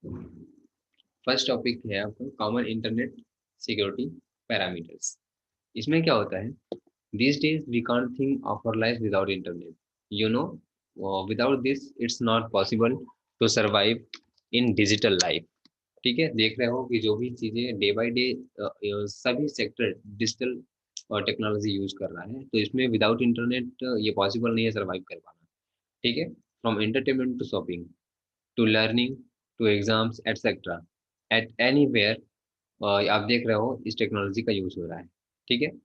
First topic है आपका common internet security parameters. इसमें क्या होता है, these days we can't think of our life without internet, you know. Without this it's not possible to survive in digital life। ठीक है, देख रहे हो कि जो भी चीजें डे बाय डे सभी सेक्टर डिजिटल टेक्नोलॉजी यूज कर रहा है, तो इसमें विदाउट इंटरनेट ये पॉसिबल नहीं है सर्वाइव कर पाना। ठीक है, from entertainment to shopping to learning to exams et cetera, at anywhere आप देख रहे हो इस टेक्नोलॉजी का यूज हो रहा है। ठीक है,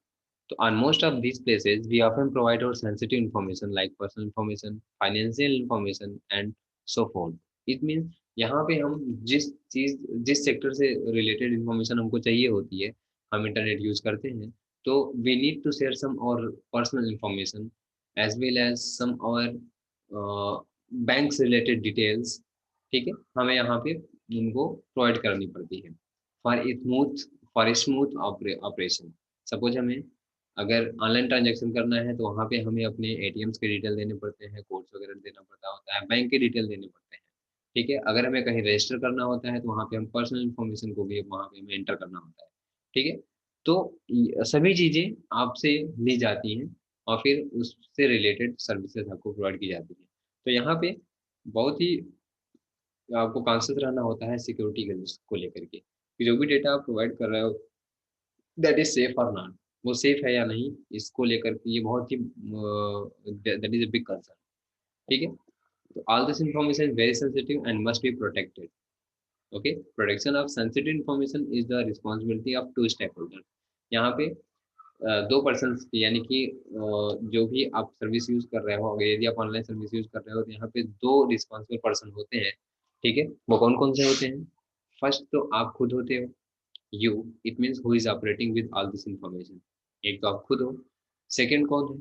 तो on most of these places we often provide our sensitive information like personal information, financial information and so forth। it means यहाँ पे हम जिस सेक्टर से रिलेटेड इंफॉर्मेशन हमको चाहिए होती है, हम इंटरनेट यूज करते हैं, तो we need to share some other personal information as well as some other bank से रिलेटेड डिटेल्स। ठीक है, हमें यहाँ पे उनको प्रोवाइड करनी पड़ती है फॉर स्मूथ ऑपरेशन। सपोज हमें अगर ऑनलाइन ट्रांजैक्शन करना है तो वहाँ पे हमें अपने एटीएम्स के डिटेल देने पड़ते हैं, कोड्स वगैरह देना पड़ता होता है, बैंक के डिटेल देने पड़ते हैं। ठीक है, अगर हमें कहीं रजिस्टर करना होता है तो वहाँ पे हम पर्सनल इन्फॉर्मेशन को भी वहाँ पे हमें एंटर करना होता है। ठीक है, तो सभी चीज़ें आपसे ली जाती हैं और फिर उससे रिलेटेड सर्विसेज आपको प्रोवाइड की जाती है। तो यहाँ पे बहुत ही आपको कॉन्शियस रहना होता है सिक्योरिटी के को लेकर के कि जो भी डेटा आप प्रोवाइड कर रहे हो दैट इज सेफ और नॉट, वो सेफ है या नहीं, इसको लेकर के ये बहुत ही that is a big concern. ठीक है, तो all this information is very sensitive and must be protected. Okay, protection of sensitive information is the responsibility of two stakeholder. यहाँ पे दो पर्सन यानी कि जो भी आप सर्विस यूज कर रहे हो, अगर यदि आप ऑनलाइन सर्विस यूज कर रहे हो तो यहाँ पे दो रिस्पॉन्सिबल पर्सन होते हैं। ठीक है, वो कौन कौन से होते हैं? फर्स्ट तो आप खुद होते हो, you, it means who is operating with all this information. एक तो आप खुद हो। सेकेंड कौन है?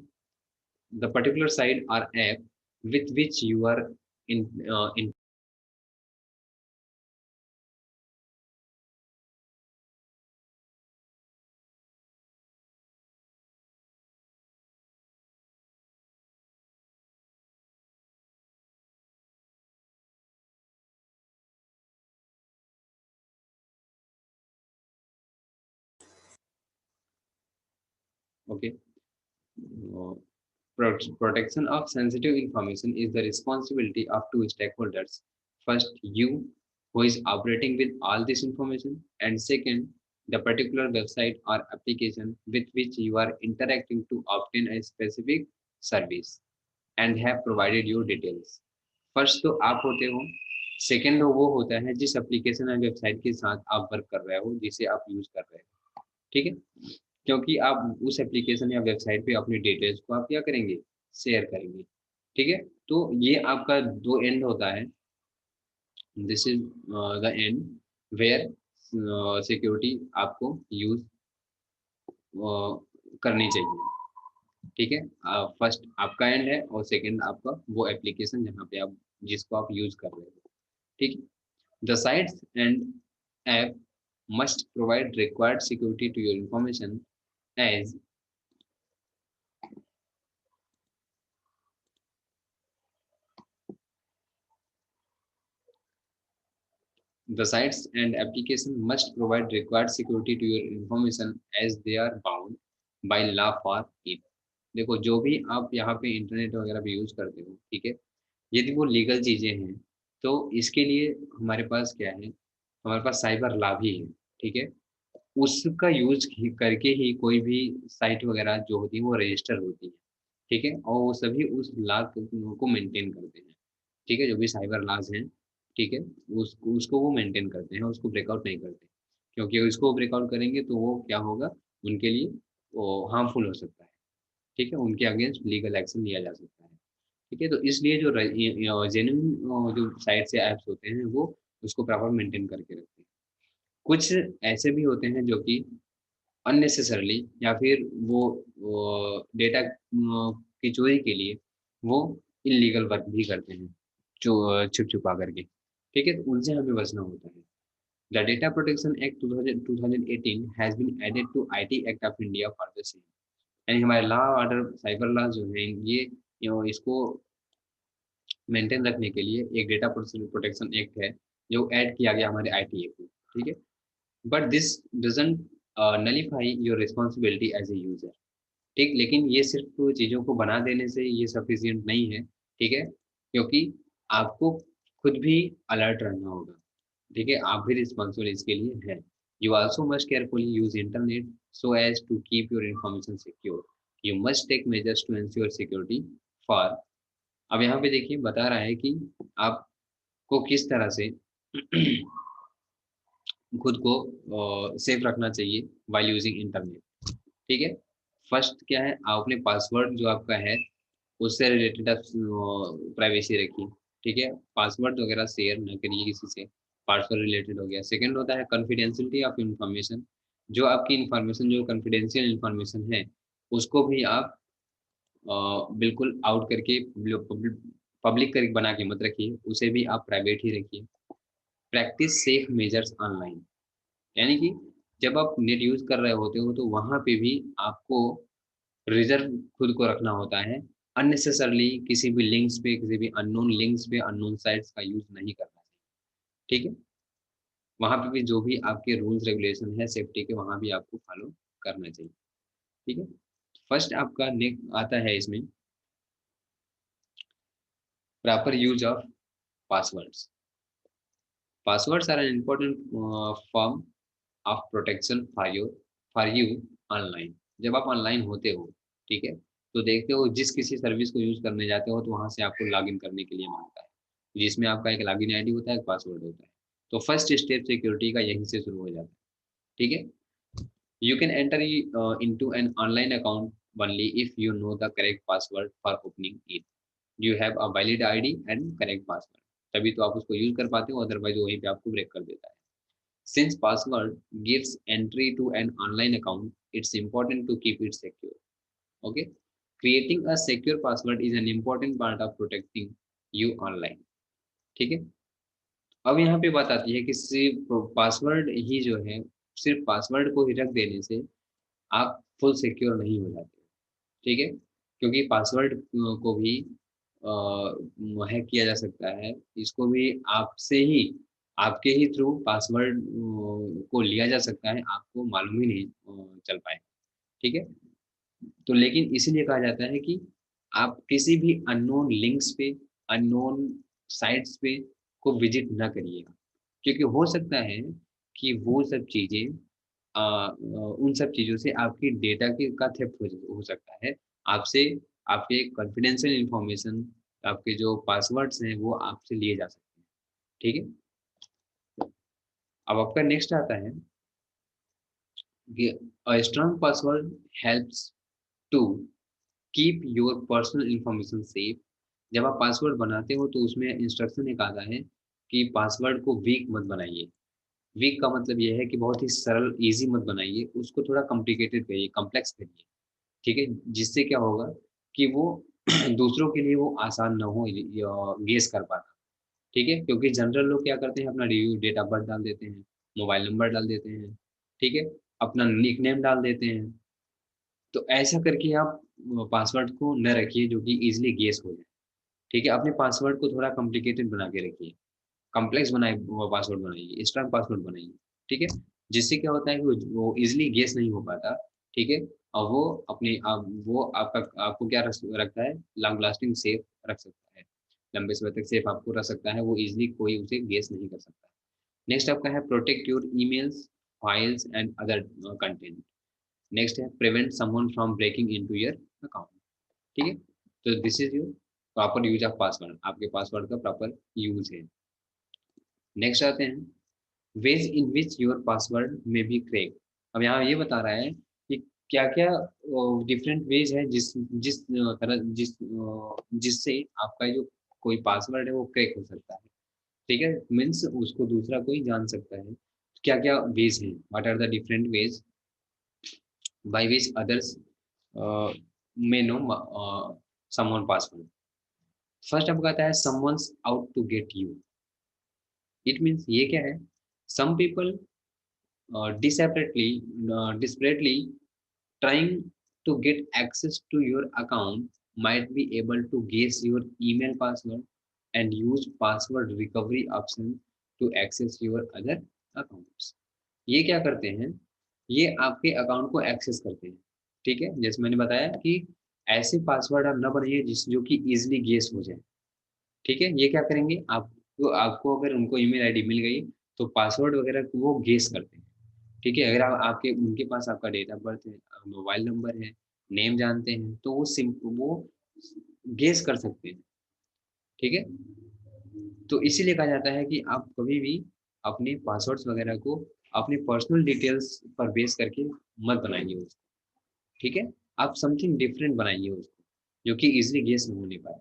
द पर्टिकुलर साइट और app with which you are in okay. Protection of sensitive information is the responsibility of two stakeholders. First, you, who is operating with all this information, and second, the particular website or application with which you are interacting to obtain a specific service and have provided your details। First तो आप होते हो, second वो होता है जिस application या website के साथ आप वर्क कर रहे हो, जिसे आप यूज कर रहे हो। ठीक है, क्योंकि आप उस एप्लीकेशन या वेबसाइट पे अपनी डिटेल्स को आप क्या करेंगे, शेयर करेंगे। ठीक है, तो ये आपका दो एंड होता है। This is the end where security आपको यूज करनी चाहिए। ठीक है, फर्स्ट आपका एंड है और सेकंड आपका वो एप्लीकेशन जहाँ पे आप जिसको आप यूज कर रहे हो। ठीक है, the sites and app must provide required security to your information as the sites and application must provide required security to your information as they are bound by law for it। देखो, जो भी आप यहाँ पे internet वगैरह पे use करते हो, ठीक है, यदि वो लीगल चीजें हैं तो इसके लिए हमारे पास क्या है, हमारे पास साइबर लॉ भी है। ठीक है, उसका यूज करके ही कोई भी साइट वगैरह जो होती है वो रजिस्टर होती है। ठीक है, और वो सभी उस लॉ को मेंटेन करते हैं। ठीक है, जो भी साइबर लॉज हैं, ठीक है, उसको वो मेंटेन करते हैं, उसको ब्रेकआउट नहीं करते, क्योंकि उसको ब्रेकआउट करेंगे तो वो क्या होगा, उनके लिए वो हार्मफुल हो सकता है। ठीक है, उनके अगेंस्ट लीगल एक्शन लिया जा सकता है। ठीक है, तो इसलिए जो जेन्युइन जो साइट्स या ऐप्स होते हैं वो उसको प्रॉपर मेंटेन करके रखते हैं। कुछ ऐसे भी होते हैं जो कि अननेसेसरली या फिर वो डेटा की चोरी के लिए वो इल्लीगल वर्क भी करते हैं, जो छुप-छुपा करके। ठीक है, तो उनसे हमें बचना होता है। The data protection act 2018 has been added to IT act of India for the same. यानी हमारे लॉ ऑर्डर साइबर लॉ जो हैं ये इसको मेंटेन रखने के लिए एक डेटा प्रोटेक्शन एक्ट है, जो ऐड किया गया हमारे ITA को, ठीक है। But this doesn't nullify your responsibility as a user, ठीक। लेकिन ये सिर्फ चीज़ों को बना देने से ये सफिशिएंट नहीं है, ठीक है, क्योंकि आपको खुद भी अलर्ट रहना होगा, ठीक है, आप भी रिस्पॉन्सिबल इसके लिए हैं। You also must carefully use internet so as to keep your information secure. You must take measures to ensure security for. अब यहाँ पे देखिए बता रहा है कि आपको किस तरह से खुद को सेफ रखना चाहिए वाइल यूजिंग इंटरनेट, ठीक है। फर्स्ट क्या है, आप अपने पासवर्ड जो आपका है उससे रिलेटेड आप प्राइवेसी रखिए, ठीक है। पासवर्ड वगैरह शेयर ना करिए किसी से, पासवर्ड रिलेटेड हो गया। सेकंड होता है कॉन्फिडेंशियलिटी ऑफ इंफॉर्मेशन, जो आपकी इंफॉर्मेशन जो कॉन्फिडेंशियल इंफॉर्मेशन है उसको भी आप बिल्कुल आउट करके पब्लिक कर बना के मत रखिए, उसे भी आप प्राइवेट ही रखिए। प्रैक्टिस सेफ मेजर्स ऑनलाइन, यानी कि जब आप नेट यूज़ कर रहे होते हो तो वहाँ पे भी आपको रिजर्व खुद को रखना होता है। अननेसेसरली किसी भी लिंक्स पे, किसी भी अननोन लिंक्स पे, अननोन साइट्स का यूज़ नहीं करना चाहिए, ठीक है? वहाँ पे भी जो भी आपके रूल्स रेगुलेशन है सेफ्टी के, वहाँ भी आपको फॉलो करना चाहिए, ठीक है? फर्स्ट आपका नेक आता है इसमें proper use of passwords. Passwords are an important form of protection for you online. जब आप ऑनलाइन होते हो, ठीक है, तो देखते हो जिस किसी सर्विस को यूज़ करने जाते हो तो वहाँ से आपको लॉगिन करने के लिए मांगता है, जिसमें आपका एक लॉगिन आईडी होता है, एक पासवर्ड होता है। तो फर्स्ट स्टेप सिक्योरिटी का यहीं से शुरू हो जाता है, ठीक है। You can enter into an online account only if you know the correct password for opening it. You have a valid ID and correct password, तभी तो आप उसको यूज कर पाते हो, अदरवाइज वहीं पे आपको ब्रेक कर देता है। Since password gives entry to an online account, it's important to keep it secure. Okay? Creating a secure password is an important part of protecting you online. ठीक है? अब यहाँ पे बात आती है कि सिर्फ पासवर्ड ही जो है, सिर्फ पासवर्ड को ही रख देने से आप फुल सिक्योर नहीं हो जाते, ठीक है? क्योंकि पासवर्ड को भी हैक किया जा सकता है, इसको भी आपसे ही, आपके ही थ्रू पासवर्ड को लिया जा सकता है, आपको मालूम ही नहीं चल पाए, ठीक है? तो लेकिन इसीलिए कहा जाता है कि आप किसी भी अननोन लिंक्स पे, अननोन साइट्स पे को विज़िट ना करिएगा, क्योंकि हो सकता है कि वो सब चीज़ें उन सब चीज़ों से आपकी डेटा के का थेफ्ट हो सकता है। आपसे आपके कॉन्फिडेंशियल इन्फॉर्मेशन, आपके जो पासवर्ड्स हैं, वो आपसे लिए जा सकते हैं, ठीक है? अब आपका नेक्स्ट आता है कि a strong password helps to keep your personal information safe. जब आप पासवर्ड बनाते हो तो उसमें इंस्ट्रक्शन एक आता है कि पासवर्ड को वीक मत बनाइए। वीक का मतलब ये है कि बहुत ही सरल, ईज़ी मत बनाइए, उसको थोड़ा कॉम्प्लिकेटेड करिए, कॉम्प्लेक्स करिए, ठीक है? जिससे क्या होगा कि वो दूसरों के लिए वो आसान ना हो गेस कर पाना, ठीक है? क्योंकि जनरल लोग क्या करते हैं, अपना डेट ऑफ बर्थ डाल देते हैं, मोबाइल नंबर डाल देते हैं, ठीक है? अपना निकनेम डाल देते हैं। तो ऐसा करके आप पासवर्ड को न रखिए जो कि ईज़िली गेस हो जाए, ठीक है? अपने पासवर्ड को थोड़ा कॉम्प्लिकेटेड बना के रखिए, कॉम्प्लेक्स बनाए वो पासवर्ड बनाइए, स्ट्रॉन्ग पासवर्ड बनाइए, ठीक है? जिससे क्या होता है कि वो ईज़िली गेस नहीं हो पाता, ठीक है? और वो अपने वो आपका आपको क्या रखता है, लॉन्ग लास्टिंग सेफ रख सकता है। लंबे समय तक सेफ आपको रख सकता है, वो ईज़िली कोई उसे गेस नहीं कर सकता। नेक्स्ट आपका है protect your emails, files and other content. Next है prevent someone from breaking into your account, ठीक है? तो this is your proper use of password, आपके पासवर्ड का प्रॉपर यूज़ है। नेक्स्ट आते हैं ways in which your password may be crack. अब यहाँ ये बता रहा है कि क्या-क्या डिफरेंट वेज है जिससे आपका जो कोई पासवर्ड है वो क्रैक हो सकता है, ठीक है? मीन्स उसको दूसरा कोई जान सकता है। क्या-क्या वेज हैं? What are the different ways by which others may know someone password. First आपका आता है someone's out to get you. It means ये क्या है? Some people desperately trying to get access to your account might be able to guess your email password and use password recovery option to access your other accounts. ये क्या करते हैं, ये आपके account को एक्सेस करते हैं, ठीक है। जैसे मैंने बताया कि ऐसे पासवर्ड आप ना बनाइए जिस जो कि इजीली गेस हो जाए, ठीक है। ये क्या करेंगे, आपको आपको अगर उनको ईमेल आईडी मिल गई तो पासवर्ड वगैरह को वो गेस करते हैं, ठीक है। अगर आपके उनके पास आपका डेट ऑफ बर्थ है, मोबाइल नंबर है, नेम जानते हैं, तो वो गेस कर सकते हैं, ठीक है। तो इसीलिए कहा जाता है कि आप कभी भी अपने पासवर्ड्स वगैरह को अपने पर्सनल डिटेल्स पर बेस करके मत बनाइए उसको, ठीक है। आप समथिंग डिफरेंट बनाइए उसको, जो कि इजीली गेस नहीं होने पाए।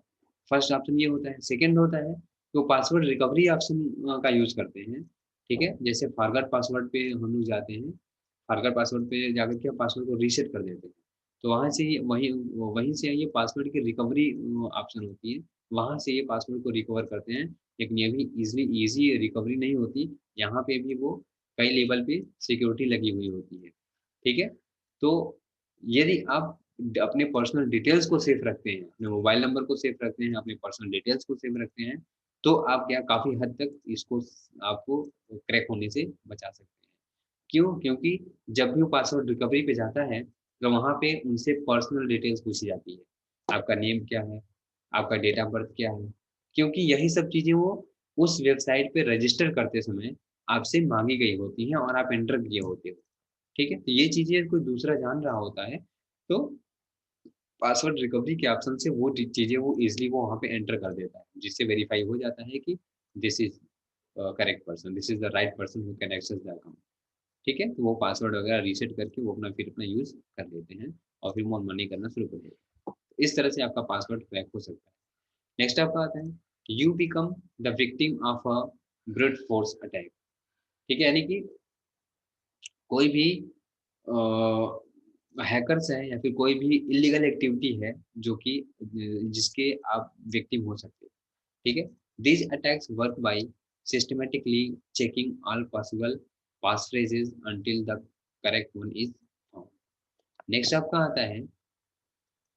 फर्स्ट ऑप्शन ये होता है। सेकंड होता है तो पासवर्ड रिकवरी ऑप्शन का यूज़ करते हैं, ठीक है। जैसे फॉरगॉट पासवर्ड पे हम लोग जाते हैं, फॉरगॉट पासवर्ड पे जाकर के पासवर्ड को रीसेट कर देते हैं। तो वहाँ से ये वहीं वहीं से ये पासवर्ड की रिकवरी ऑप्शन होती है, वहाँ से ये पासवर्ड को रिकवर करते हैं। लेकिन ये भी ईज़ी रिकवरी नहीं होती, यहाँ पे भी वो कई लेवल पे सिक्योरिटी लगी हुई होती है, ठीक है। तो यदि आप अपने पर्सनल डिटेल्स को सेफ रखते हैं, अपने मोबाइल नंबर को सेफ रखते हैं, अपने पर्सनल डिटेल्स को सेफ रखते हैं, तो आप क्या काफ़ी हद तक इसको आपको क्रैक होने से बचा सकते हैं। क्यों? क्योंकि जब भी वो पासवर्ड रिकवरी पे जाता है, तो वहाँ पे उनसे पर्सनल डिटेल्स पूछी जाती है। आपका नेम क्या है? आपका डेट ऑफ बर्थ क्या है? क्योंकि यही सब चीज़ें वो उस वेबसाइट पे रजिस्टर करते समय आपसे माँगी गई होती हैं और आप एंटर किए होते हो। ठीक है? तो ये चीज़ें कोई दूसरा जान रहा होता है, तो पासवर्ड रिकवरी के ऑप्शन से वो चीज़ें वो ईज़िली वो वहाँ पे एंटर कर देता है, जिससे वेरीफाई हो जाता है कि this is correct person, this is the right person who can access the account. ठीक है? तो वो पासवर्ड वगैरह रीसेट करके वो अपना यूज़ कर लेते हैं और फिर वो मनी करना शुरू कर देते हैं। इस तरह से आपका पासवर्ड क्रैक हो सकता है। नेक्स्ट आपका आता है, you become the victim of a brute force attack. ठीक है? यानी कि कोई भी हैकर्स हैं या फिर कोई भी इल्लीगल एक्टिविटी है जो कि जिसके आप विक्टिम हो सकते हैं, ठीक है? These attacks work by systematically checking all possible passphrases until the correct one is found. Next आपका आता है,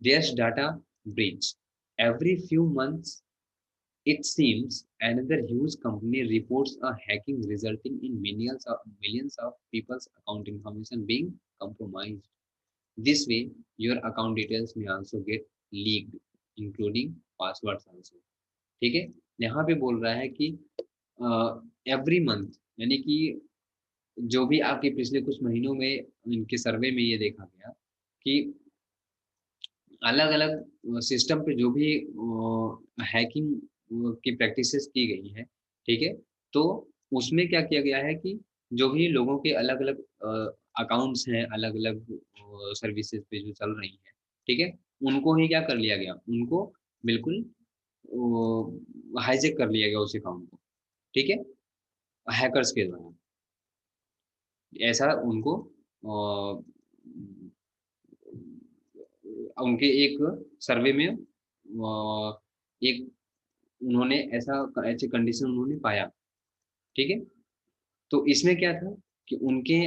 there's data breach. Every few months, it seems another huge company reports a hacking resulting in millions of people's account information being compromised. This way, your account details may also get leaked, including passwords also. ठीक है? यहाँ पे बोल रहा है कि every month, यानी कि जो भी आपके पिछले कुछ महीनों में इनके सर्वे में ये देखा गया कि अलग-अलग सिस्टम पे जो भी हैकिंग की प्रैक्टिसेस की गई हैं, ठीक है? तो उसमें क्या किया गया है कि जो भी लोगों के अलग-अलग अकाउंट्स हैं, अलग-अलग सर्विसेज़ पे जो चल रही हैं, ठीक है? उनको ही क्या कर लिया गया, उनको बिल्कुल हाइजैक कर लिया गया उस अकाउंट को, ठीक है? हैकर्स के द्वारा। ऐसा उनको अ, उनके एक सर्वे में एक उन्होंने ऐसी कंडीशन उन्होंने पाया, ठीक है? तो इसमें क्या था कि उनके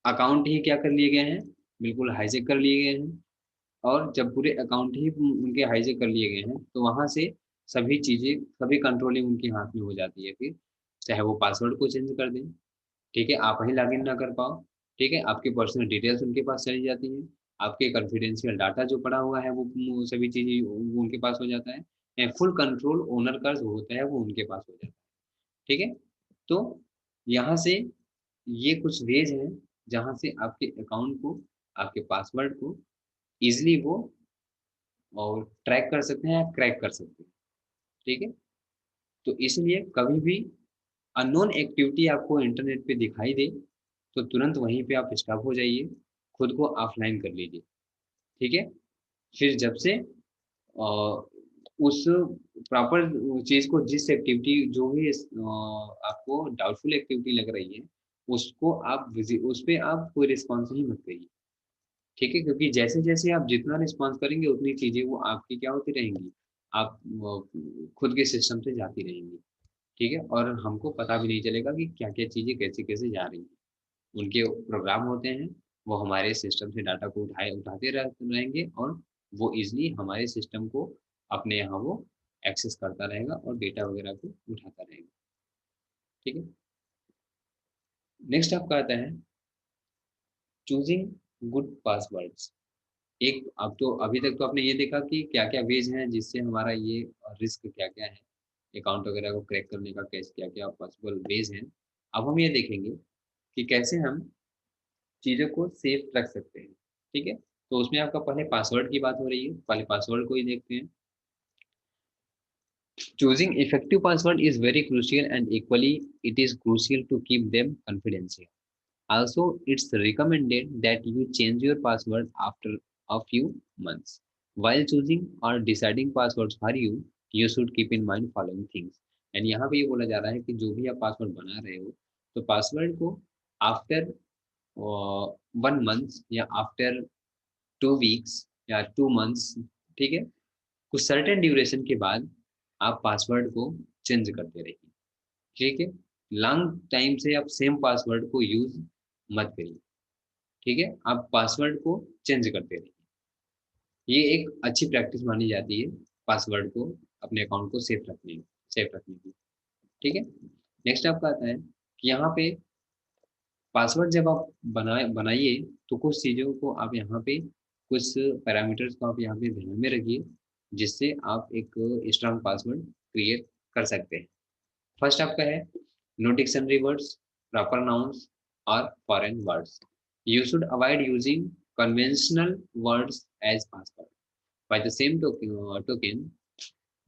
अकाउंट ही क्या कर लिए गए हैं, बिल्कुल हाइजैक कर लिए गए हैं और जब पूरे अकाउंट ही उनके हाइजैक कर लिए गए हैं, तो वहाँ से सभी चीज़ें, सभी कंट्रोलिंग उनके हाथ में हो जाती है फिर। चाहे वो पासवर्ड को चेंज कर दें, ठीक है? आप ही लॉगिन ना कर पाओ, ठीक है? आपकी पर्सनल डिटेल्स उनके पास चली जाती हैं, आपके कॉन्फिडेंशियल डाटा जो पड़ा हुआ है वो सभी चीज़ें वो उनके पास हो जाता है। फुल कंट्रोल ओनर का जो होता है वो उनके पास हो जाता है, ठीक है? तो यहाँ से ये कुछ वेज़ हैं जहाँ से आपके अकाउंट को, आपके पासवर्ड को ईज़िली वो और ट्रैक कर सकते हैं या क्रैक कर सकते हैं, ठीक है? तो इसलिए कभी भी अननोन एक्टिविटी आपको इंटरनेट पे दिखाई दे, तो तुरंत वहीं पे आप स्टॉप हो जाइए, खुद को ऑफ़लाइन कर लीजिए, ठीक है? फिर जब से उस प्रॉपर चीज़ को, जिस एक्टिविटी जो भी आपको डाउटफुल एक्टिविटी लग रही है, उसको आप उस पे आप कोई रिस्पॉन्स ही मत करिए, ठीक है? क्योंकि जैसे-जैसे आप जितना रिस्पॉन्स करेंगे उतनी चीज़ें वो आपकी क्या होती रहेंगी, आप खुद के सिस्टम से जाती रहेंगी, ठीक है? और हमको पता भी नहीं चलेगा कि क्या-क्या चीज़ें कैसे-कैसे जा रही हैं। उनके प्रोग्राम होते हैं, वो हमारे सिस्टम से डाटा को उठाते रहेंगे और वो ईज़िली हमारे सिस्टम को अपने यहाँ वो एक्सेस करता रहेगा और डेटा वगैरह को उठाता रहेगा। ठीक है। नेक्स्ट आपका आता है चूजिंग गुड पासवर्ड्स। एक अब तो अभी तक तो आपने ये देखा कि क्या क्या वेज हैं जिससे हमारा ये रिस्क क्या क्या है, अकाउंट वगैरह को क्रैक करने का कैसे क्या क्या पॉसिबल वेज हैं। अब हम ये देखेंगे कि कैसे हम चीज़ों को सेफ रख सकते हैं। ठीक है, तो उसमें आपका पहले पासवर्ड की बात हो रही है, पहले पासवर्ड को ही देखते हैं। Choosing effective password is very crucial and equally it is crucial to keep them confidential. Also, it's recommended that you change your password after a few months. While choosing or deciding passwords for you, you should keep in mind following things. And यहाँ पे ये बोला जा रहा है कि जो भी आप पासवर्ड बना रहे हो, तो पासवर्ड को आफ्टर 1 मंथ या आफ्टर 2 वीक्स या 2 मंथ्स, ठीक है, कुछ सर्टेन ड्यूरेशन के बाद आप पासवर्ड को चेंज करते रहिए। ठीक है, लॉन्ग टाइम से आप सेम पासवर्ड को यूज मत करिए। ठीक है, आप पासवर्ड को चेंज करते रहिए। ये एक अच्छी प्रैक्टिस मानी जाती है पासवर्ड को, अपने अकाउंट को सेफ रखने की। ठीक है, नेक्स्ट आपका आता है कि यहाँ पे पासवर्ड जब आप बनाइए तो कुछ चीज़ों को आप यहाँ पे कुछ पैरामीटर्स को आप यहाँ पे ध्यान में रखिए, जिससे आप एक स्ट्रांग पासवर्ड क्रिएट कर सकते हैं। फर्स्ट आपका है no dictionary words, proper nouns और foreign words. You should avoid using conventional words as password. By the same token,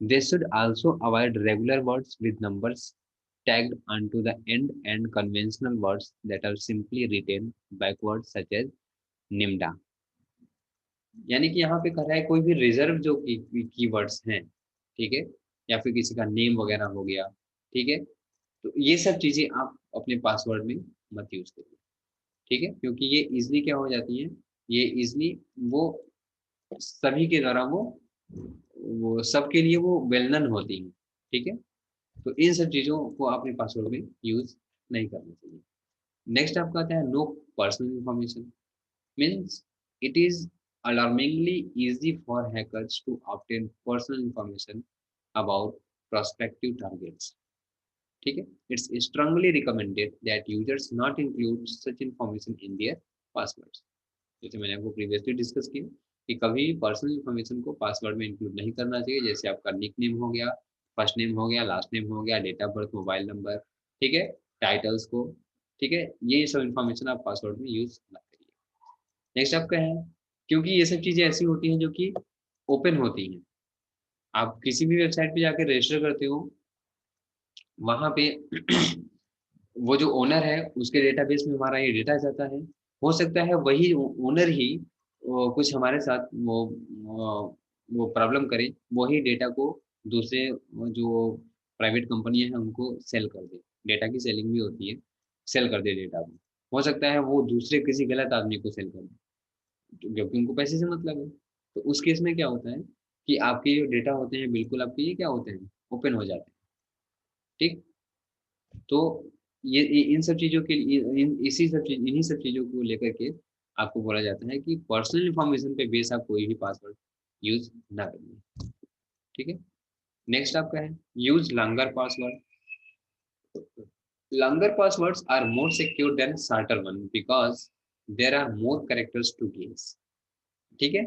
they should also avoid regular words with numbers tagged onto the end and conventional words that are simply written backwards such as निम्डा। यानी कि यहाँ पे कह रहा है कोई भी reserve जो कीवर्ड्स हैं, ठीक है, या फिर किसी का नेम वगैरह हो गया, ठीक है, तो ये सब चीजें आप अपने पासवर्ड में मत यूज करिए। ठीक है, क्योंकि ये इजली क्या हो जाती है, ये इजली वो सभी के द्वारा वो सबके लिए वो वेल नन होती है। ठीक है, तो इन सब चीजों को अपने पासवर्ड में यूज नहीं करना चाहिए। नेक्स्ट आपका आता है no personal information. Means it is alarmingly easy for hackers to obtain personal information about prospective targets. ठीक है, it's strongly recommended that users not include such information in their passwords. जैसे मैंने आपको प्रीवियसली डिस्कस किया कि कभी personal information को password में इंक्लूड नहीं करना चाहिए, जैसे आपका निक नेम हो गया, फर्स्ट नेम हो गया, लास्ट नेम हो गया, date of birth, mobile number, ठीक है, टाइटल्स को, ठीक है, ये सब इंफॉर्मेशन आप पासवर्ड में यूज ना करिए। नेक्स्ट आपका है क्योंकि ये सब चीजें ऐसी होती हैं जो कि ओपन होती हैं, आप किसी भी वेबसाइट पे जाकर रजिस्टर करते हो, वहां पे वो जो ओनर है उसके डेटाबेस में हमारा ये डेटा जाता है। हो सकता है वही ओनर ही कुछ हमारे साथ वो प्रॉब्लम करे, वही डेटा को दूसरे जो प्राइवेट कंपनियां हैं उनको सेल कर दे। डेटा की सेलिंग भी होती है, सेल कर दे डेटा को। हो सकता है वो दूसरे किसी गलत आदमी को सेल कर दे, क्योंकि उनको पैसे से मतलब है। तो उस केस में क्या होता है कि आपके जो डेटा होते हैं बिल्कुल आपके ये क्या होते हैं, ओपन हो जाते हैं। ठीक, तो ये इन सब चीज़ों के लिए इन्हीं सब चीज़ों को लेकर के आपको बोला जाता है कि पर्सनल इन्फॉर्मेशन पे बेस आप कोई भी पासवर्ड यूज ना करिए। ठीक है, नेक्स्ट आपका है use longer password. Longer passwords are more secure than shorter one because there are more characters to guess. ठीक है,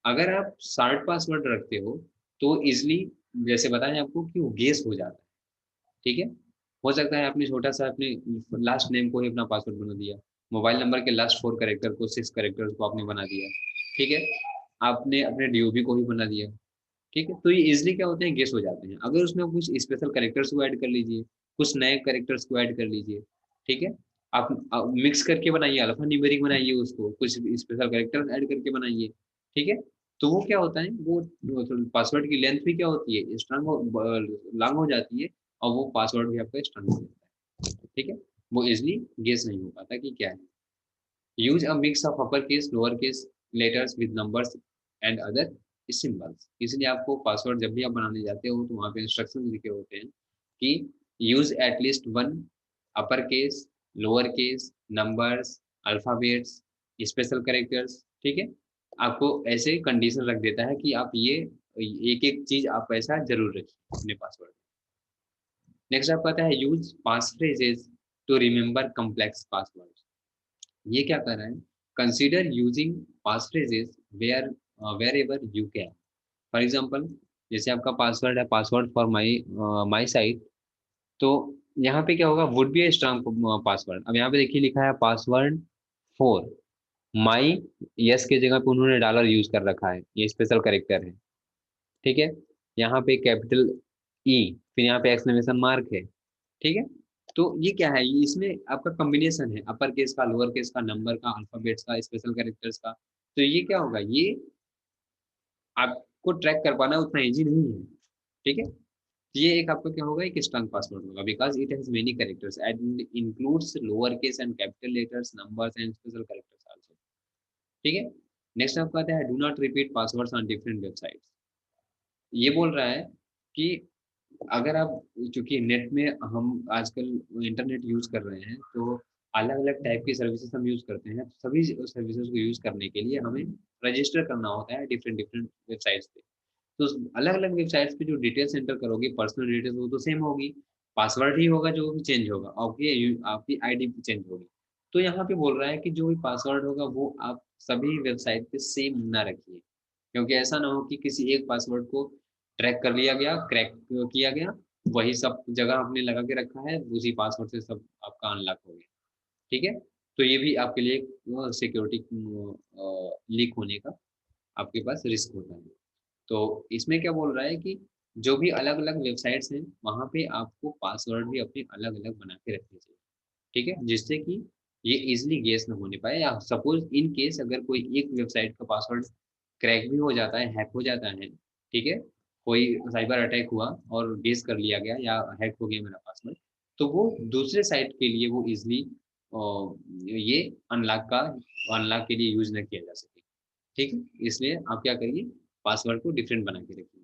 अगर आप शॉर्ट पासवर्ड रखते हो तो इजिली, जैसे बताएं आपको, कि वो गेस हो जाता है। ठीक है, हो सकता है आपने छोटा सा अपने लास्ट नेम को ही अपना पासवर्ड बना दिया, मोबाइल नंबर के लास्ट 4 कैरेक्टर को, 6 कैरेक्टर्स को आपने बना दिया। ठीक है, आपने अपने डीओबी को ही बना दिया। ठीक है, तो ये इजिली क्या होते हैं, गेस हो जाते हैं। अगर उसमें कुछ स्पेशल कैरेक्टर्स को ऐड कर लीजिए, कुछ नए कैरेक्टर्स को ऐड कर लीजिए। ठीक है, आप मिक्स करके बनाइए, अल्फा न्यूमेरिक बनाइए, उसको कुछ स्पेशल कैरेक्टर ऐड करके बनाइए। ठीक है, तो वो क्या होता है, वो पासवर्ड की लेंथ भी क्या होती है, स्ट्रांग लॉन्ग हो जाती है, और वो पासवर्ड भी आपका स्ट्रांग हो जाता है। ठीक है, वो इजिली गेस नहीं हो पाता कि क्या है। Use a mix of upper case, lower case letters with numbers and other symbols. इसलिए आपको पासवर्ड जब भी आप बनाने जाते हो तो वहाँ पे इंस्ट्रक्शन लिखे होते हैं कि use at least one upper case, lower case, numbers, alphabets, special characters. ठीक है, आपको ऐसे कंडीशन रख देता है कि आप ये एक एक चीज आप ऐसा जरूर रखिए अपने पासवर्ड। नेक्स्ट आपका आता है use pass phrases to remember complex password. ये क्या कर रहा है, consider using pass phrases wherever you can. For example, जैसे आपका पासवर्ड है password for my my site, तो यहाँ पे क्या होगा, would be a strong password. अब यहाँ पे देखिए लिखा है पासवर्ड फॉर माई, यस के जगह पे उन्होंने डॉलर यूज कर रखा है, ये स्पेशल कैरेक्टर है, ठीक है। यहाँ पे कैपिटल ई, फिर यहाँ पे एक्सक्लेमेशन मार्क है, ठीक है। तो ये क्या है, ये इसमें आपका कॉम्बिनेशन है अपर केस का, लोअर केस का, नंबर का, अल्फाबेट्स का, स्पेशल कैरेक्टर्स का। तो ये क्या होगा, ये आपको ट्रैक कर पाना उतना इजी नहीं है, ठीक है। ये एक आपका क्या होगा, एक स्ट्रॉन्ग पासवर्ड होगा, because it has many characters and includes lower case and capital letters, numbers and special characters also, ठीक है। नेक्स्ट आपका आता है do not repeat passwords on different websites. ये बोल रहा है कि अगर आप, चूंकि नेट में हम आजकल इंटरनेट यूज कर रहे हैं, तो अलग अलग टाइप की सर्विसेज हम यूज करते हैं, तो सभी सर्विसेज को यूज करने के लिए हमें रजिस्टर करना होता है डिफरेंट डिफरेंट वेबसाइट्स पे। तो अलग अलग वेबसाइट्स पे जो डिटेल्स एंटर करोगे, पर्सनल डिटेल्स, वो तो सेम होगी, पासवर्ड ही होगा जो भी चेंज होगा, आपकी आपकी आईडी भी चेंज होगी। तो यहाँ पे बोल रहा है कि जो भी पासवर्ड होगा वो आप सभी वेबसाइट पे सेम ना रखिए, क्योंकि ऐसा ना हो कि किसी एक पासवर्ड को ट्रैक कर लिया गया, क्रैक किया गया, वही सब जगह आपने लगा के रखा है, उसी पासवर्ड से सब आपका अनलॉक हो गया, ठीक है। तो ये भी आपके लिए सिक्योरिटी लीक होने का आपके पास रिस्क होता है। तो इसमें क्या बोल रहा है कि जो भी अलग अलग वेबसाइट्स हैं, वहाँ पे आपको पासवर्ड भी अपने अलग अलग बना के रखने चाहिए, ठीक है, जिससे कि ये इजिली गेस ना होने पाए, या सपोज इन केस अगर कोई एक वेबसाइट का पासवर्ड क्रैक भी हो जाता है, हैक हो जाता है, ठीक है, कोई साइबर अटैक हुआ और गेस कर लिया गया या हैक हो गया मेरा पासवर्ड, तो वो दूसरे साइट के लिए वो इजिली ये अनलॉक का अनलॉक के लिए यूज ना किया जा सके, ठीक है। इसलिए आप क्या करिए, पासवर्ड को डिफरेंट बना के रखिए,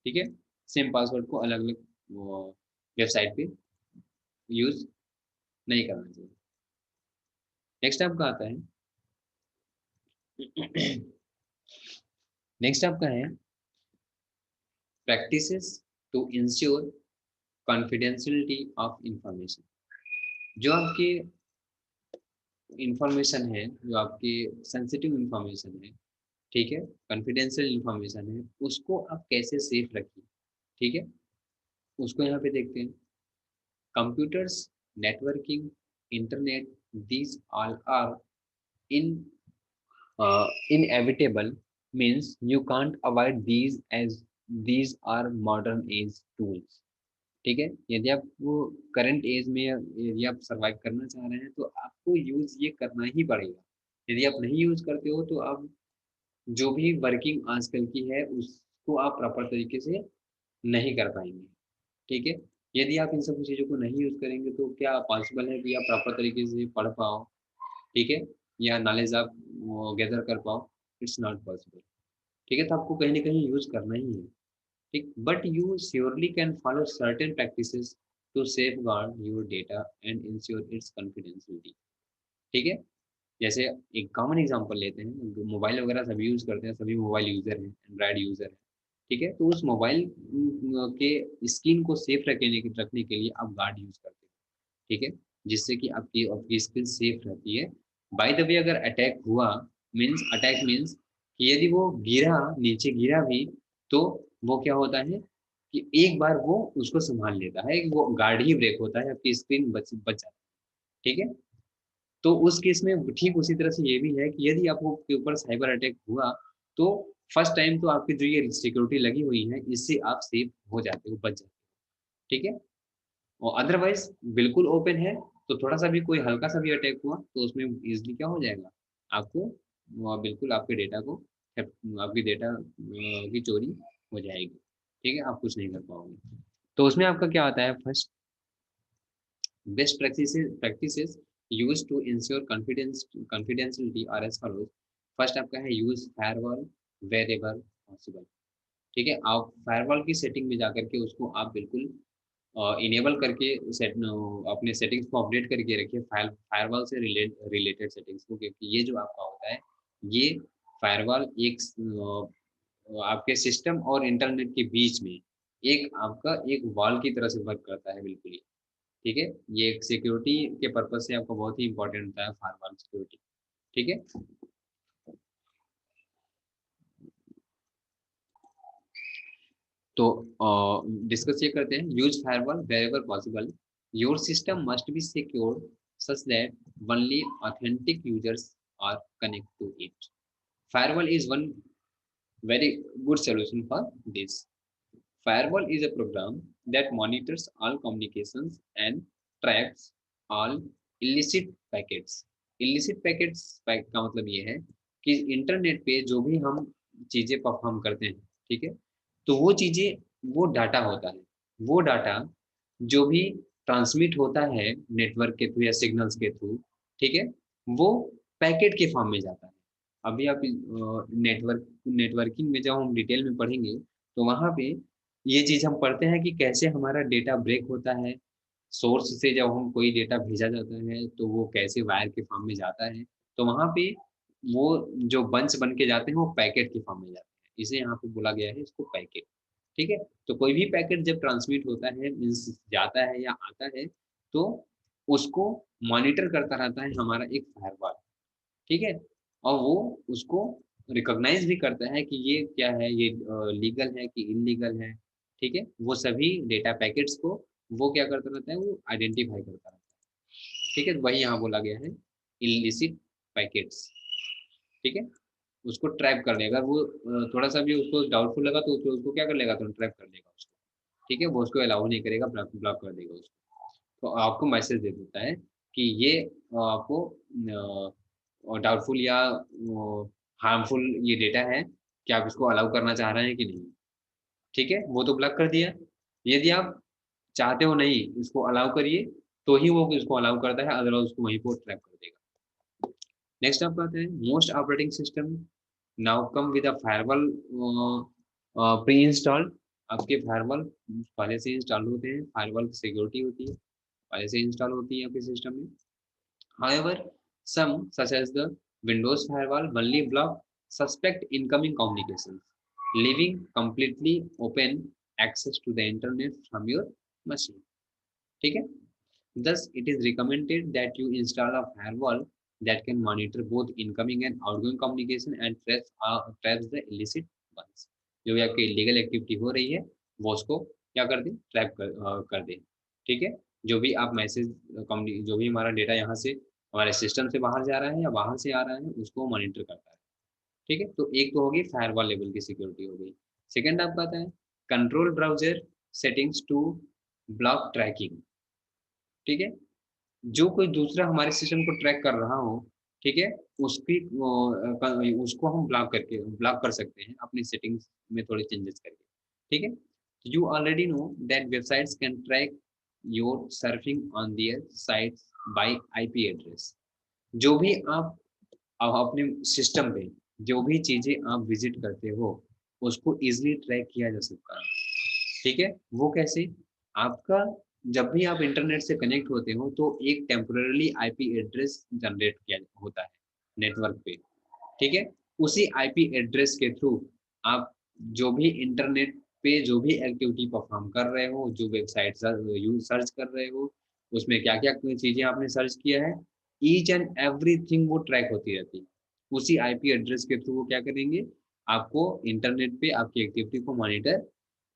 ठीक है। सेम पासवर्ड को अलग अलग वेबसाइट पे यूज नहीं करना चाहिए। नेक्स्ट आपका आता है नेक्स्ट आपका है practices to ensure confidentiality of information. जो आपके इंफॉर्मेशन है, जो आपके सेंसिटिव इंफॉर्मेशन है, ठीक है, कॉन्फिडेंशियल इंफॉर्मेशन है, उसको आप कैसे सेफ रखिए, ठीक है। उसको यहाँ पे देखते हैं, computers, networking, internet, these all are in inevitable, means you can't avoid these as these are modern age tools, ठीक है। यदि आप वो करंट एज में यदि आप सरवाइव करना चाह रहे हैं, तो आपको यूज ये करना ही पड़ेगा। यदि आप नहीं यूज करते हो, तो आप जो भी वर्किंग आजकल की है उसको आप प्रॉपर तरीके से नहीं कर पाएंगे, ठीक है। यदि आप इन सब चीज़ों को नहीं यूज करेंगे, तो क्या पॉसिबल है कि आप प्रॉपर तरीके से पढ़ पाओ, ठीक है, या नॉलेज आप गैदर कर पाओ? इट्स नॉट पॉसिबल, ठीक है। तो आपको कहीं ना कहीं यूज करना ही है, ठीक, but you surely can follow certain practices to safeguard your data and ensure its confidentiality, ठीक है। जैसे एक कॉमन एग्जांपल लेते हैं, मोबाइल वगैरह सभी यूज करते हैं, सभी मोबाइल यूजर हैं, एंड्रॉयड यूजर हैं, ठीक है। तो उस मोबाइल के स्क्रीन को सेफ रखने के लिए आप गार्ड यूज करते हैं, ठीक है, जिससे कि आपकी आपकी स्किन सेफ रहती है। बाय द वे, अगर अटैक मीन्स कि यदि वो गिरा, नीचे गिरा भी, तो वो क्या होता है कि एक बार वो उसको संभाल लेता है, वो गार्ड ही ब्रेक होता है, आपकी स्क्रीन बच जाती है, ठीक है। तो उस केस में ठीक उसी तरह से ये भी है कि यदि आपको के ऊपर साइबर अटैक हुआ, तो फर्स्ट टाइम तो आपकी जो ये सिक्योरिटी लगी हुई है, इससे आप सेफ हो जाते हो, बच जाते हो, ठीक है। और अदरवाइज बिल्कुल ओपन है, तो थोड़ा सा भी कोई हल्का सा भी अटैक हुआ, तो उसमें इजीली क्या हो जाएगा, आपको बिल्कुल आपके डेटा को आपकी डेटा की चोरी हो जाएगी, ठीक है, आप कुछ नहीं कर पाओगे। तो उसमें आपका क्या आता है, first best practices use to ensure confidentiality are as follows. First आपका है use firewall wherever possible, ठीक है। आप फायरवॉल की सेटिंग में जाकर के उसको आप बिल्कुल इनेबल करके अपने सेटिंग्स को अपडेट करके रखिए, फायरवॉल से रिलेटेड सेटिंग्स को, क्योंकि ये जो आपका होता है, ये फायरवॉल एक आपके सिस्टम और इंटरनेट के बीच में एक आपका एक वॉल की तरह से वर्क करता है बिल्कुल ही। ठीक है, ये एक सिक्योरिटी के पर्पज से आपको बहुत ही इंपॉर्टेंट होता है फायरवॉल सिक्योरिटी। ठीक है, तो डिस्कस ये करते हैं, use firewall wherever possible, your system must be secure such that only authentic users are connect to it. Firewall is one very good solution for this. Firewall is a program that monitors all communications and traps all illicit packets. Illicit packets का मतलब ये है कि internet पे जो भी हम चीजें परफॉर्म करते हैं, ठीक है, तो वो चीजें वो डाटा होता है, वो डाटा जो भी ट्रांसमिट होता है नेटवर्क के थ्रू या सिग्नल्स के थ्रू, ठीक है, वो पैकेट के फॉर्म में जाता है। अभी आप नेटवर्किंग में जब हम डिटेल में पढ़ेंगे तो वहाँ पे ये चीज़ हम पढ़ते हैं कि कैसे हमारा डेटा ब्रेक होता है, सोर्स से जब हम कोई डेटा भेजा जाता है तो वो कैसे वायर के फॉर्म में जाता है, तो वहाँ पे वो जो बंच बन के जाते हैं वो पैकेट के फॉर्म में जाते हैं, इसे यहाँ पे बोला गया है इसको पैकेट। ठीक है, तो कोई भी पैकेट जब ट्रांसमिट होता है मीन्स जाता है या आता है, तो उसको मॉनिटर करता रहता है हमारा एक फायरवॉल। ठीक है, और वो उसको रिकॉग्नाइज भी करता है कि ये क्या है, ये लीगल है कि इलीगल है। ठीक है, वो सभी डेटा पैकेट्स को वो क्या करता रहता है, वो आइडेंटिफाई करता रहता है। ठीक है, वही यहाँ बोला गया है इलिसिट पैकेट्स। ठीक है, उसको ट्रैप कर लेगा वो, थोड़ा सा भी उसको डाउटफुल लगा तो उसको क्या कर लेगा, तो ट्रैप कर लेगा उसको। ठीक है, वो उसको अलाउ नहीं करेगा, ब्लॉक ब्लॉक कर देगा उसको। तो आपको मैसेज दे देता है कि ये आपको डाउटफुल या हार्मफुल ये डेटा है कि आप इसको अलाउ करना चाह रहे हैं कि नहीं। ठीक है, वो तो ब्लॉक कर दिया। यदि आप चाहते हो नहीं इसको अलाउ करिए, तो ही वो इसको अलाउ करता है, अदरवाइज उसको वहीं पर ट्रैप कर देगा। नेक्स्ट आपका आता है, most operating system now come with a firewall pre installed. आपके फायरवॉल पहले से इंस्टॉल होते हैं, फायरवॉल की सिक्योरिटी होती है, पहले से इंस्टॉल होती है आपके सिस्टम में। However, some, such as the Windows firewall, only block suspect incoming communications, leaving completely open access to the internet from your machine. ठीक है? Thus, it is recommended that you install a firewall that can monitor both incoming and outgoing communication and traps the illicit ones. जो भी आपकी illegal activity हो रही है, वो उसको क्या कर दे, ट्रैप कर दे। ठीक है, जो भी आप मैसेज जो भी हमारा डेटा यहाँ से हमारे सिस्टम से बाहर जा रहा है या बाहर से आ रहा है, उसको मॉनिटर करता है। ठीक है, तो एक तो होगी फायरवॉल लेवल की सिक्योरिटी हो गई। सेकंड आपका आता है control browser settings to block tracking. ठीक है, जो कोई दूसरा हमारे सिस्टम को ट्रैक कर रहा हो, ठीक है, उसकी उसको हम ब्लॉक कर सकते हैं अपनी सेटिंग्स में थोड़े चेंजेस करके। ठीक है, you already know that websites can track your surfing on their sites by IP address. जो भी आप अपने सिस्टम पे जो भी चीजें आप विजिट करते हो, उसको इजीली ट्रैक किया जा सकता है। ठीक है, वो कैसे, आपका जब भी आप इंटरनेट से कनेक्ट होते हो तो एक टेम्पररी आईपी एड्रेस जनरेट किया होता है नेटवर्क पे। ठीक है, उसी आईपी एड्रेस के थ्रू आप जो भी इंटरनेट पे जो भी एक्टिविटी परफॉर्म कर रहे हो, जो वेबसाइट सर्च कर रहे हो, उसमें क्या क्या चीजें आपने सर्च किया है, ईच एंड एवरीथिंग वो ट्रैक होती रहती है। उसी आईपी एड्रेस के थ्रू वो क्या करेंगे, आपको इंटरनेट पे आपकी एक्टिविटी को मॉनिटर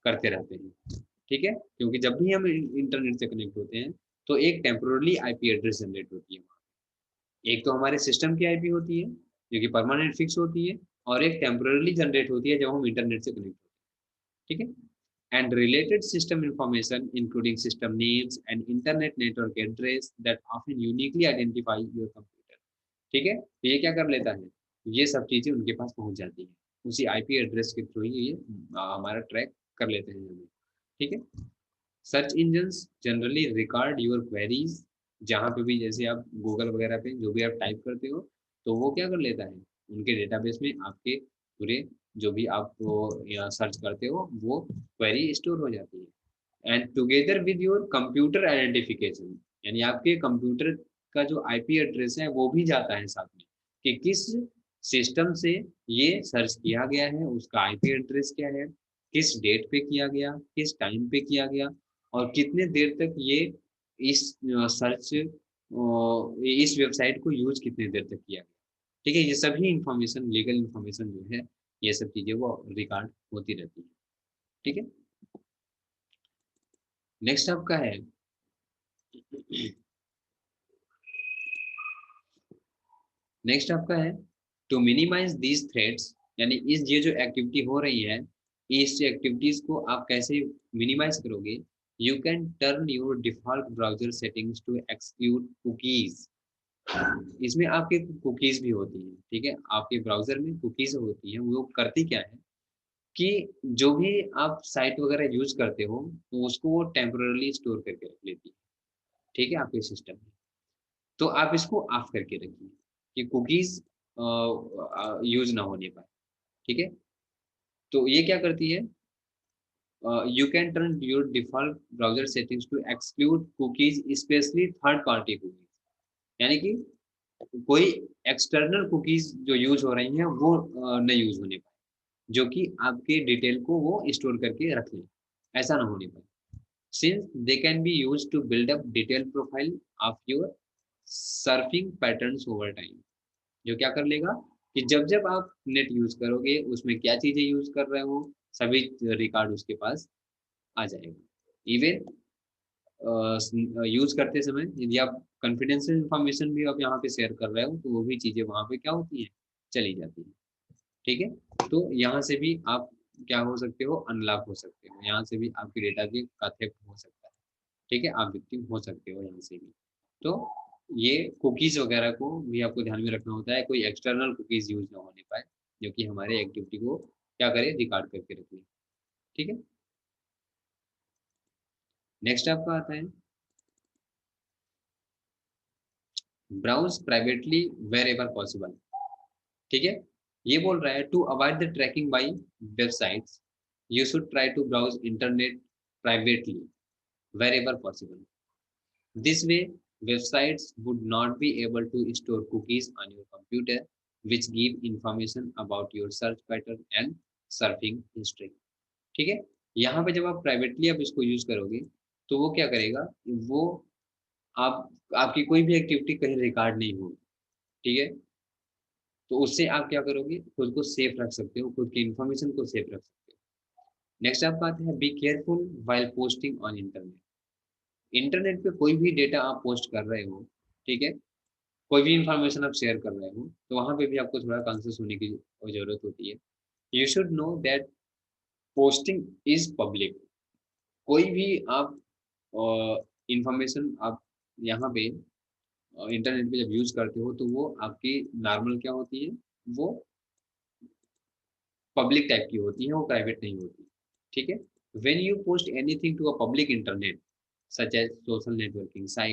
करते रहते हैं। ठीक है, क्योंकि जब भी हम इंटरनेट से कनेक्ट होते हैं तो एक टेम्पोरली आईपी एड्रेस जनरेट होती है। एक तो हमारे सिस्टम की आईपी होती है जो कि परमानेंट फिक्स होती है, और एक टेम्पोरली जनरेट होती है जब हम इंटरनेट से कनेक्ट होते हैं। ठीक है, and related system information including system names and internet network address that often uniquely identify your computer. ठीक है, तो ये क्या कर लेता है, ये सब चीजें उनके पास पहुंच जाती है, उसी आईपी एड्रेस के थ्रू ही ये हमारा ट्रैक कर लेते हैं हमें। ठीक है, search engines generally record your queries. जहाँ पे भी जैसे आप गूगल वगैरह पे जो भी आप टाइप करते हो, तो वो क्या कर लेता है, उनके डेटाबेस में आपके पूरे जो भी आप यहाँ सर्च करते हो वो क्वेरी स्टोर हो जाती है। And together with your computer identification, यानी आपके कंप्यूटर का जो आईपी एड्रेस है वो भी जाता है साथ में, कि किस सिस्टम से ये सर्च किया गया है, उसका आईपी एड्रेस क्या है, किस डेट पे किया गया, किस टाइम पे किया गया और कितने देर तक ये इस सर्च इस वेबसाइट को यूज़ कितने देर तक किया गया। ठीक है? ये सभी इन्फॉर्मेशन लीगल इन्फॉर्मेशन जो है, ये सब चीज़ें वो रिकॉर्ड होती रहती है। ठीक है? नेक्स्ट आपका है नेक्स्ट आपका है टू मिनिमाइज दीज थ्रेड्स, यानी इस ये जो एक्टिविटी हो रही है, इस एक्टिविटीज को आप कैसे मिनिमाइज करोगे? You can turn your default browser settings to exclude cookies. इसमें आपके कुकीज भी होती हैं, ठीक है? आपके ब्राउजर में कुकीज होती हैं, वो करती क्या है कि जो भी आप साइट वगैरह यूज करते हो, तो उसको वो टेम्पररली स्टोर करके रख लेती है, ठीक है, आपके सिस्टम में। तो आप इसको ऑफ करके रखिए कि कुकीज़ यूज़ ना होने पाए, ठीक है? तो ये क्या करती है, you can turn your default browser settings to exclude cookies specially third party cookies, यानी कि कोई एक्सटर्नल कुकीज़ जो यूज़ हो रही हैं वो नहीं यूज़ होने पाए, जो कि आपके डिटेल को वो स्टोर करके रख लें, ऐसा ना होने पाए। Since they can be used to build up detailed profile of your surfing patterns over time. जो क्या कर लेगा कि जब-जब आप नेट यूज़ करोगे, उसमें क्या चीज़ें यूज़ कर रहे हो, सभी रिकॉर्ड उसके पास आ जाएगा। इवन यूज़ करते समय यदि आप कॉन्फिडेंशियल इन्फॉर्मेशन भी आप यहाँ पे शेयर कर रहे हो, तो वो भी चीज़ें वहाँ पे क्या होती हैं, चली जाती हैं। ठीक है? तो यहाँ से भी आप क्या हो सकते हो, अनलॉक हो सकते हो। यहाँ से भी आपके डेटा के का थेफ्ट हो सकता है। ठीक है? आप विक्टिम हो सकते हो यहाँ से भी। तो ये कुकीज़ वगैरह को भी आपको ध्यान में रखना होता है, कोई एक्सटर्नल कुकीज़ यूज़ ना होने पाए, जो कि हमारे एक्टिविटी को क्या करे, रिकॉर्ड करके रखे। ठीक है? नेक्स्ट आपका आता है ब्राउज़ प्राइवेटली व्हेरेवर पॉसिबल। ठीक है? ये बोल रहा है to avoid the tracking by websites, you should try to browse internet privately wherever possible. This way, websites would not be able to store cookies on your computer, which give information about your search pattern and surfing history. ठीक है? यहाँ पे जब आप privately आप इसको use करोगे, तो वो क्या करेगा, वो आप आपकी कोई भी एक्टिविटी कहीं रिकॉर्ड नहीं होगी, ठीक है? तो उससे आप क्या करोगे, खुद को सेफ रख सकते हो, खुद की इन्फॉर्मेशन को सेफ रख सकते हो। नेक्स्ट आपका आता है be careful while posting on internet. Internet पे कोई भी डेटा आप पोस्ट कर रहे हो, ठीक है? कोई भी इन्फॉर्मेशन आप शेयर कर रहे हो, तो वहाँ पे भी आपको थोड़ा कॉन्शियस होने की ज़रूरत होती है। You should know that posting is public. कोई भी आप इन्फॉर्मेशन आप यहाँ पे इंटरनेट पे जब यूज़ करते हो, तो वो आपकी नॉर्मल क्या होती है, वो पब्लिक टाइप की होती है, वो प्राइवेट नहीं होती। ठीक है? When you post anything to a public internet, such as social networking site